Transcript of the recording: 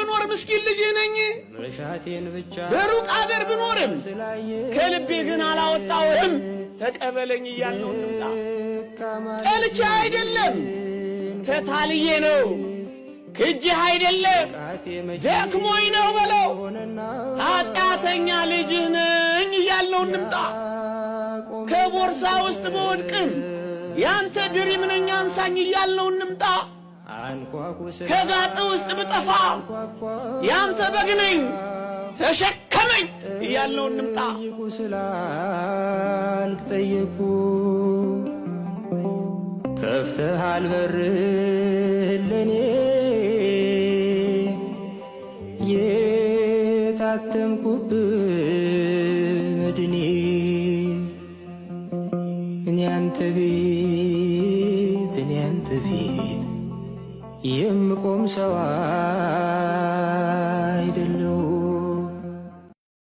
ብኖር ምስኪን ልጅ ነኝ በሩቅ አገር ብኖርም ከልቤ ግን አላወጣውም ተቀበለኝ እያልነው እንምጣ ጠልቼ አይደለም ተታልዬ ነው ክጄህ አይደለም ደክሞኝ ነው በለው ኃጢአተኛ ልጅህ ነኝ እያልነው እንምጣ ከቦርሳ ውስጥ በወድቅም ያንተ ድሪም ነኝ አንሳኝ እያልነው እንምጣ ከጋጥ ውስጥ ብጠፋ ያንተ በግ ነኝ ተሸከመኝ እያልነው እንምጣ ስላልክ ጠየቁ ከፍተሃል በር ለኔ የታተምኩብ መድኔ እኔ አንተ ቤት የምቆም ሰው